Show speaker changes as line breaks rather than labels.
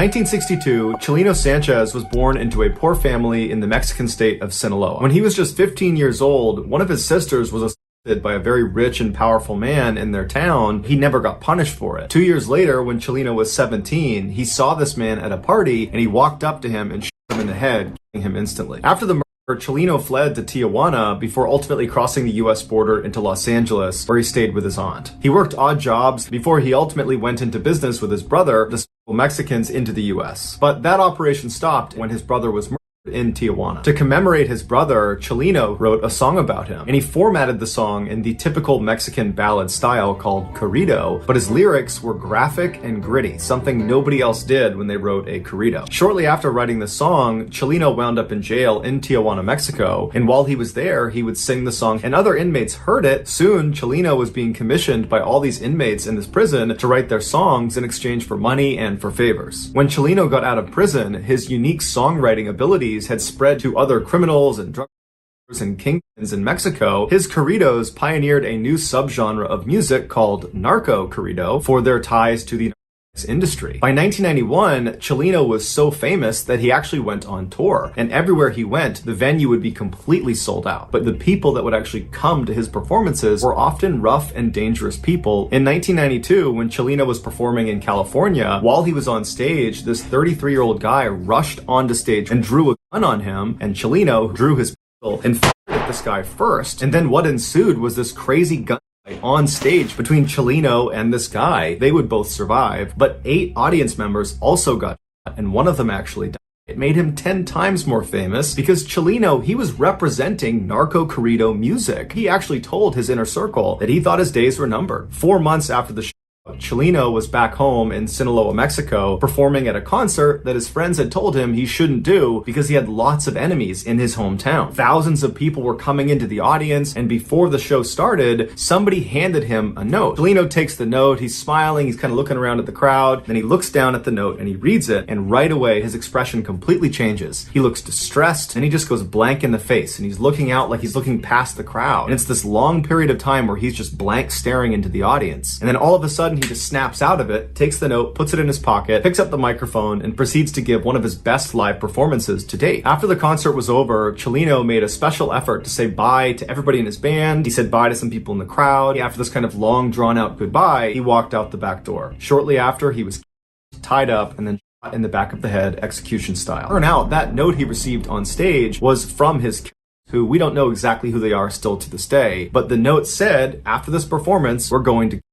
1962, Chileno Sanchez was born into a poor family in the Mexican state of Sinaloa. When he was just 15 years old, one of his sisters was assaulted by a very rich and powerful man in their town. He never got punished for it. 2 years later, when Chileno was 17, he saw this man at a party and he walked up to him and shot him in the head, killing him instantly. After the murder, Chileno fled to Tijuana before ultimately crossing the US border into Los Angeles, where he stayed with his aunt. He worked odd jobs before he ultimately went into business with his brother to smuggle Mexicans into the US. But that operation stopped when his brother was murdered in Tijuana. To commemorate his brother, Chileno wrote a song about him, and he formatted the song in the typical Mexican ballad style called corrido, but his lyrics were graphic and gritty, something nobody else did when they wrote a corrido. Shortly after writing the song, Chileno wound up in jail in Tijuana, Mexico, and while he was there, he would sing the song, and other inmates heard it. Soon, Chileno was being commissioned by all these inmates in this prison to write their songs in exchange for money and for favors. When Chileno got out of prison, his unique songwriting abilities had spread to other criminals and drug dealers and kingpins in Mexico. His corridos pioneered a new subgenre of music called Narcocorrido for their ties to the industry. By 1991, Chileno was so famous that he actually went on tour, and everywhere he went, the venue would be completely sold out. But the people that would actually come to his performances were often rough and dangerous people. In 1992, when Chileno was performing in California, while he was on stage, this 33-year-old guy rushed onto stage and drew a gun on him, and Chileno drew his pistol and fired at this guy first. And then what ensued was this crazy gun on stage between Chileno and this guy. They would both survive, but 8 audience members also got shot, and one of them actually died. It made him 10 times more famous because Chileno, he was representing narco-corrido music. He actually told his inner circle that he thought his days were numbered. 4 months after the show, Chileno was back home in Sinaloa, Mexico, performing at a concert that his friends had told him he shouldn't do because he had lots of enemies in his hometown. Thousands of people were coming into the audience, and before the show started, somebody handed him a note. Chileno takes the note, he's smiling, he's kind of looking around at the crowd, then he looks down at the note and he reads it, and right away his expression completely changes. He looks distressed, and he just goes blank in the face, and he's looking out like he's looking past the crowd. And it's this long period of time where he's just blank staring into the audience. And then all of a sudden, he just snaps out of it, takes the note, puts it in his pocket, picks up the microphone, and proceeds to give one of his best live performances to date. After the concert was over, Chileno made a special effort to say bye to everybody in his band. He said bye to some people in the crowd. After this kind of long, drawn-out goodbye, he walked out the back door. Shortly after, he was tied up and then shot in the back of the head, execution style. Turn out, that note he received on stage was from his who we don't know exactly who they are still to this day, but the note said, after this performance, we're going to kill you.